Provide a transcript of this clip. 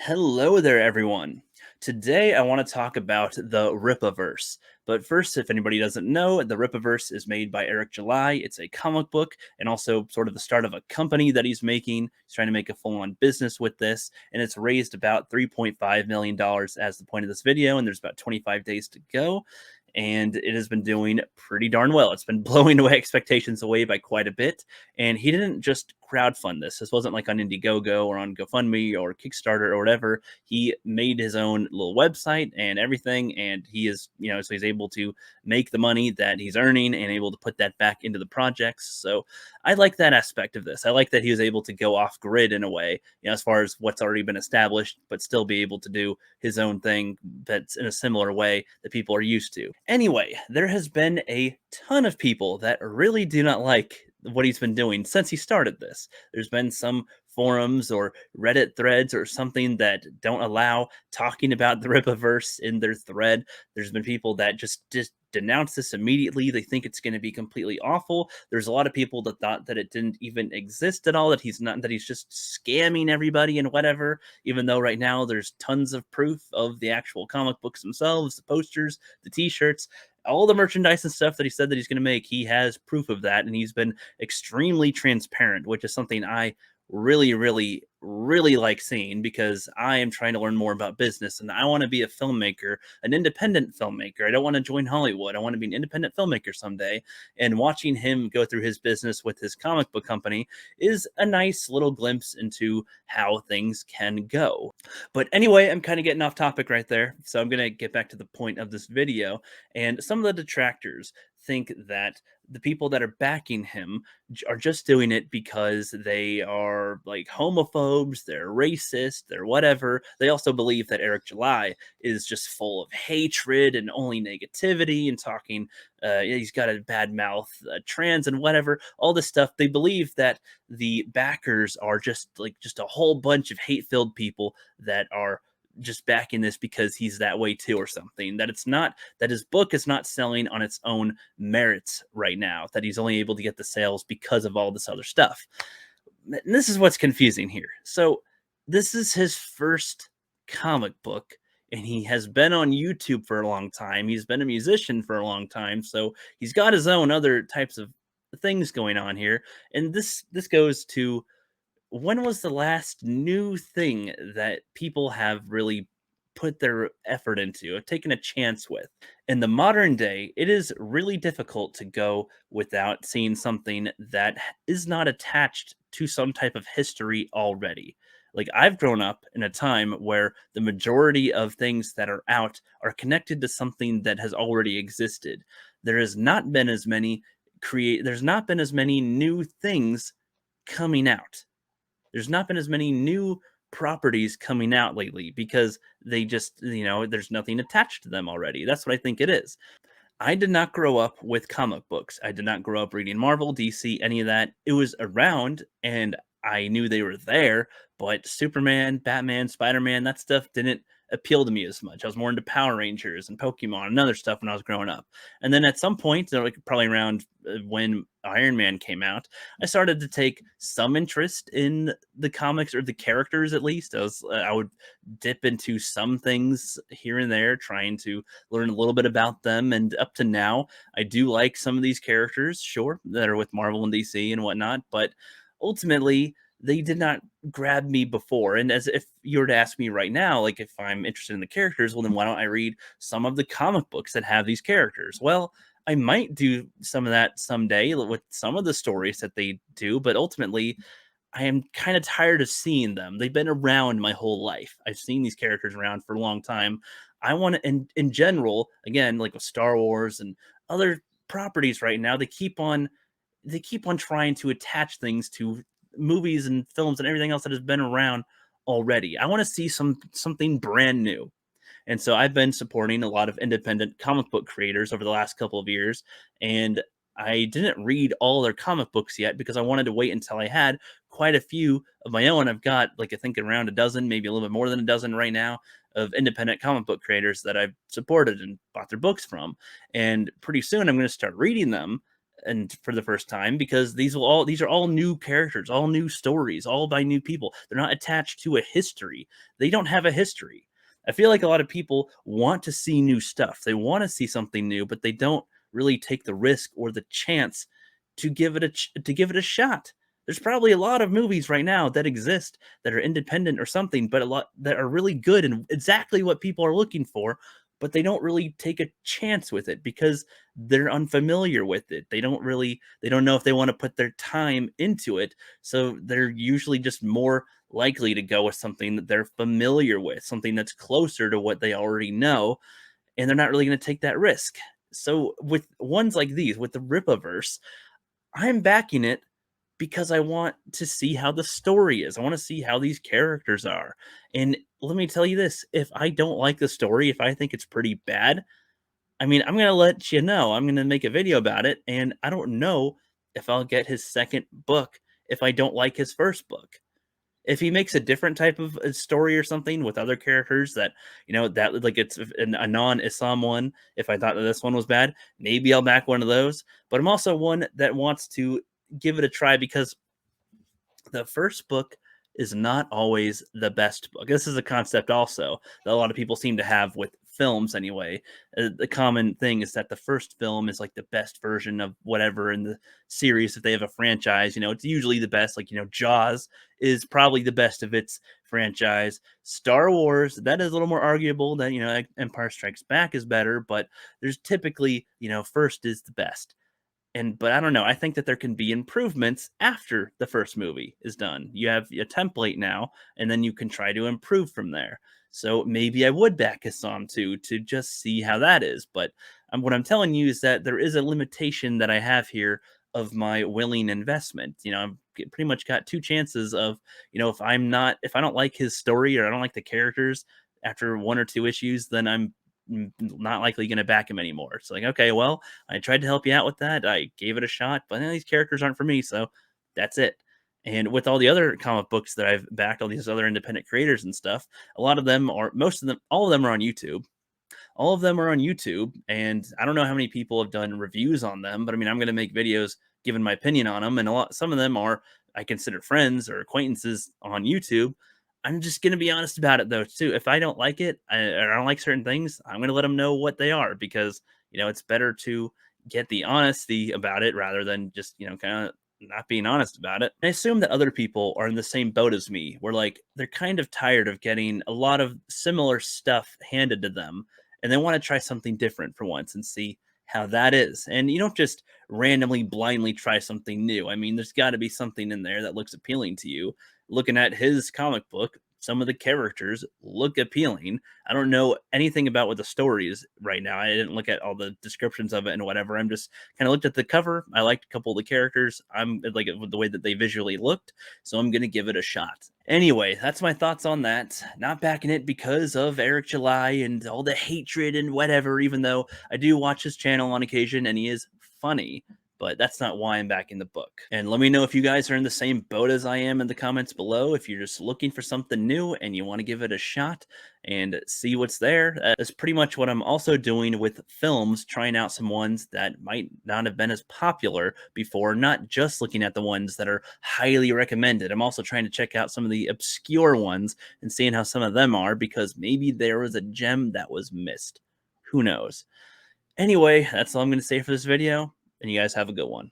Hello there, everyone. Today, I want to talk about the Rippaverse. But first, if anybody doesn't know, the Rippaverse is made by Eric July. It's a comic book and also sort of the start of a company that he's making. He's trying to make a full-on business with this, and it's raised about $3.5 million as the point of this video, and there's about 25 days to go. And it has been doing pretty darn well. It's been blowing away expectations away by quite a bit. And he didn't just crowdfund this. This wasn't like on Indiegogo or on GoFundMe or Kickstarter or whatever. He made his own little website and everything, and he is, so he's able to make the money that he's earning and able to put that back into the projects. So I like that aspect of this. I like that he was able to go off grid in a way, as far as what's already been established, but still be able to do his own thing that's in a similar way that people are used to. Anyway, there has been a ton of people that really do not like what he's been doing since he started this. There's been some forums or Reddit threads or something that don't allow talking about the Rippaverse in their thread. There's been people that just denounce this immediately. They think it's going to be completely awful. There's a lot of people that thought that it didn't even exist at all, that he's just scamming everybody and whatever, even though right now there's tons of proof of the actual comic books themselves, the posters, the t-shirts, all the merchandise and stuff that he said that he's going to make. He has proof of that, and he's been extremely transparent, which is something I really, really, really like seeing, because I am trying to learn more about business and I want to be a filmmaker, an independent filmmaker. I don't want to join Hollywood. I want to be an independent filmmaker someday. And watching him go through his business with his comic book company is a nice little glimpse into how things can go. But anyway, I'm kind of getting off topic right there. So I'm going to get back to the point of this video. And some of the detractors think that the people that are backing him are just doing it because they are like homophobes, they're racist, they're whatever. They also believe that Eric July is just full of hatred and only negativity and talking. He's got a bad mouth, trans and whatever, all this stuff. They believe that the backers are just a whole bunch of hate-filled people that are just backing this because he's that way too or something. That it's not, that his book is not selling on its own merits right now, that he's only able to get the sales because of all this other stuff. And this is what's confusing here. So this is his first comic book, and he has been on YouTube for a long time. He's been a musician for a long time, so he's got his own other types of things going on here. And this goes to, when was the last new thing that people have really put their effort into, have taken a chance with? In the modern day, it is really difficult to go without seeing something that is not attached to some type of history already. Like, I've grown up in a time where the majority of things that are out are connected to something that has already existed. There has not been as many there's not been as many new things coming out. There's not been as many new properties coming out lately because they just, there's nothing attached to them already. That's what I think it is. I did not grow up with comic books. I did not grow up reading Marvel, DC, any of that. It was around and I knew they were there, but Superman, Batman, Spider-Man, that stuff didn't appeal to me as much. I was more into Power Rangers and Pokemon and other stuff when I was growing up. And then at some point, like probably around when Iron Man came out, I started to take some interest in the comics, or the characters at least. I would dip into some things here and there, trying to learn a little bit about them. And up to now, I do like some of these characters, sure, that are with Marvel and DC and whatnot, but ultimately, they did not grab me before. And as if you were to ask me right now, like if I'm interested in the characters, well, then why don't I read some of the comic books that have these characters? Well, I might do some of that someday with some of the stories that they do, but ultimately, I am kind of tired of seeing them. They've been around my whole life. I've seen these characters around for a long time. I want to, in general, again, like with Star Wars and other properties right now, they keep on trying to attach things to movies and films and everything else that has been around already. I want to see something brand new. And so I've been supporting a lot of independent comic book creators over the last couple of years. And I didn't read all their comic books yet because I wanted to wait until I had quite a few of my own. I've got, like, I think around a dozen, maybe a little bit more than a dozen right now, of independent comic book creators that I've supported and bought their books from. And pretty soon I'm going to start reading them. and for the first time, because these are all new characters, all new stories, all by new people. They're not attached to a history. They don't have a history. I feel like a lot of people want to see new stuff. They want to see something new, but they don't really take the risk or the chance to give it a shot. There's probably a lot of movies right now that exist that are independent or something, but a lot that are really good and exactly what people are looking for, but they don't really take a chance with it because they're unfamiliar with it. They don't know if they want to put their time into it. So they're usually just more likely to go with something that they're familiar with, something that's closer to what they already know, and they're not really going to take that risk. So with ones like these, with the Rippaverse, I'm backing it because I want to see how the story is. I want to see how these characters are. And let me tell you this, if I don't like the story, if I think it's pretty bad, I mean, I'm going to let you know. I'm going to make a video about it, and I don't know if I'll get his second book if I don't like his first book. If he makes a different type of story or something with other characters that, that like it's a non-Islam one, if I thought that this one was bad, maybe I'll back one of those. But I'm also one that wants to give it a try because the first book is not always the best book. This is a concept also that a lot of people seem to have with films anyway. The common thing is that the first film is like the best version of whatever in the series. If they have a franchise, it's usually the best. Like, Jaws is probably the best of its franchise. Star Wars, that is a little more arguable. That, Empire Strikes Back is better, but there's typically, first is the best. But I don't know. I think that there can be improvements after the first movie is done. You have a template now, and then you can try to improve from there. So maybe I would back Hassan too to just see how that is. But what I'm telling you is that there is a limitation that I have here of my willing investment. I've pretty much got two chances of, if I don't like his story or I don't like the characters after one or two issues, then I'm not likely going to back him anymore. It's like, okay, well, I tried to help you out with that. I gave it a shot, but these characters aren't for me, so that's it. And with all the other comic books that I've backed, all these other independent creators and stuff, a lot of them are, most of them, all of them are on YouTube. All of them are on YouTube, and I don't know how many people have done reviews on them, but I mean, I'm going to make videos giving my opinion on them, and some of them are I consider friends or acquaintances on YouTube. I'm just going to be honest about it though, too. If I don't like it, or I don't like certain things, I'm going to let them know what they are because it's better to get the honesty about it rather than just kind of not being honest about it. I assume that other people are in the same boat as me, where like they're kind of tired of getting a lot of similar stuff handed to them and they want to try something different for once and see how that is. And you don't just randomly blindly try something new. I mean, there's got to be something in there that looks appealing to you. Looking at his comic book, some of the characters look appealing. I don't know anything about what the story is right now. I didn't look at all the descriptions of it and whatever. I'm just kind of looked at the cover. I liked a couple of the characters. I'm like the way that they visually looked, so I'm gonna give it a shot. Anyway, that's my thoughts on that. Not backing it because of Eric July and all the hatred and whatever, even though I do watch his channel on occasion and he is funny, but that's not why I'm backing the book. And let me know if you guys are in the same boat as I am in the comments below. If you're just looking for something new and you want to give it a shot and see what's there. That's pretty much what I'm also doing with films, trying out some ones that might not have been as popular before, not just looking at the ones that are highly recommended. I'm also trying to check out some of the obscure ones and seeing how some of them are because maybe there was a gem that was missed. Who knows? Anyway, that's all I'm going to say for this video, and you guys have a good one.